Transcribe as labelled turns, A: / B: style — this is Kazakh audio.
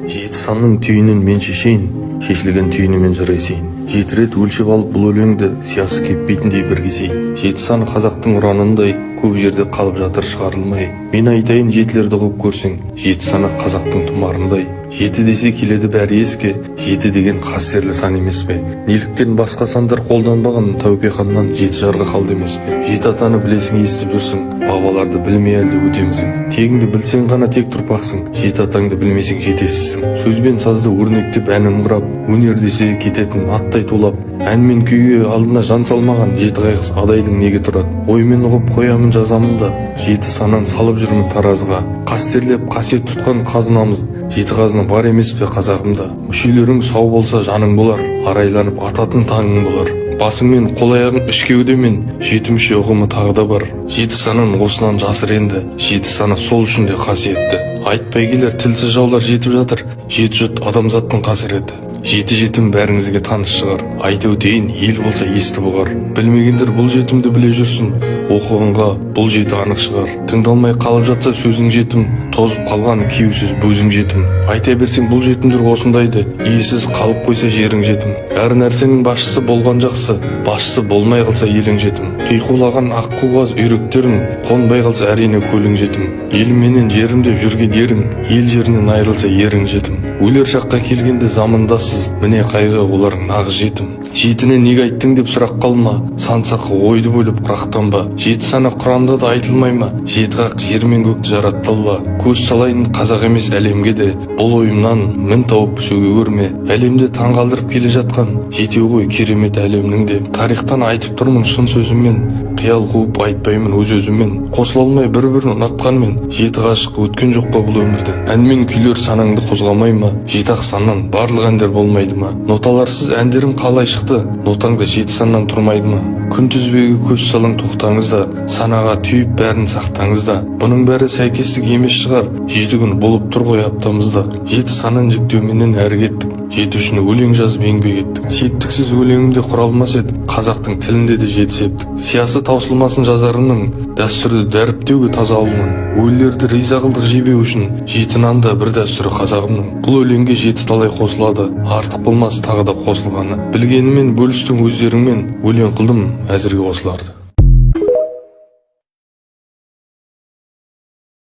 A: Жеті санның түйінін мен шешейін, шешілген түйіні мен жарайсейін. 7 рет өлшеп алып бұл өлеңді сиясы кеппейтіндей бір кесейін. 7 саны қазақтың ұранындай көп жерде қалып жатыр шығарылмай. Мен айтайын жетілерді құп көрсең, 7 саны қазақтың тұмарындай. 7 десе келеді бәрі еске, 7 деген қастерлі сан емес пе? Неліктен басқа сандар қолданбаған тәуке ханнан 7 жарға қалды емес пе? 7 атаны білесің, естіп жүрсің, бабаларды білмей әлде өтемізің. Тегіңді білсең ғана тек тұрпақсың, 7 атаңды білмесең жетесізсің. Сөзбен сазды өрнектеп әнін құрап, өнер десе кететін аттай тулап, ән мен күйге алдына жан салмаған 7 қайғыс адайдың неге тұрады? Оймен ұғып қоямын жазамын да, 7 санан салып жүрмін таразыға. Қастерлеп қасиет тұтқан қазынамыз, 7 қазына бар емес пе қазағымда? Мүшелерің сау болса жаның болар, арайланып ататын таңың болар. Басың мен қол аяғың ішкеудемен, 7 мүше ұғымы тағы да бар. 7 санын осынан жасыр енді, 7 саны сол үшін де қасиетті. Айтпай келер тілсіз жаулар жетіп жатыр, 7 жұт адамзаттың қасіреті. 7 жетім бәріңізге таныс шығар, айту дейін ел болса есті бұғар. Білмегендер бұл жетімді біле жүрсін, оқығанға бұл жеті анық шығар. Тыңдалмай қалып жатса сөзің жетім, тозып қалған кеусіз бөзің жетім. Айта берсең бұл жетімдер осындайды, иесіз қалып қойса жерің жетім. Әр нәрсенің басшысы болған жақсы, басшысы болмай қалса елің жетім. Қиқулаған аққуғаз үйректерің, қонбай қалса әрине көлің жетім. Елменен жерімде жүрген ерің, ел жерінен айырылса ерің жетім. Өлер шаққа келгенде замандасыз, міне қайғы оларың нағыз жетім. 7-ні неге айттың деп сұрақ қалма, сан сақы ойды бөліп құрақтанба. 7 саны Құранда да айтылмай ма, 7 қақ жер мен көкті жаратты Алла. Көз салайын қазақ емес әлемге де, бұл ойымнан мін тауып сөге көрме. Әлемде таңғалдырып келе жатқан жетеу ғой керемет әлемнің де. Тарихтан айтып тұрмын шын сөзіммен, қиял қуып айтпаймын өз өзіммен. Қосыла алмай бір-бірін ұнатқанмен, 7 ғашық өткен жоқ па бұл өмірден? Ән мен күйлер санаңды қозғамай ма? 7 ақ саннан барлық әндер болмайды ма? Ноталарсыз әндерім қалай шықты? Нотаңда 7 саннан тұрмайды ма? Күнтізбеге көз салың тоқтаңыз да, санаға түйіп бәрін сақтаңыз да. Бұның бәрі сәйкестік емес шығар, 7 күн болып тұр ғой аптамызда. 7 санын жіктеуменен әрі кеттік, 7 үшін өлең жазып еңбек еттік. Септіксіз өлеңімде құралмас еді, қазақтың тілінде де 7 септік. Сиясы таусылмасын жазарымның, дәстүрді дәріптеуге таза ауылмын. Өлілерді риза қылдық жебеу үшін, 7 нанда бір дәстүрі қазағымның. Бұл өлеңге 7 талай қосылады, артық болмас тағы да қосылғаны. Білгенімен бөлістің өздеріңмен, өлең қылдым әзірге осыларды.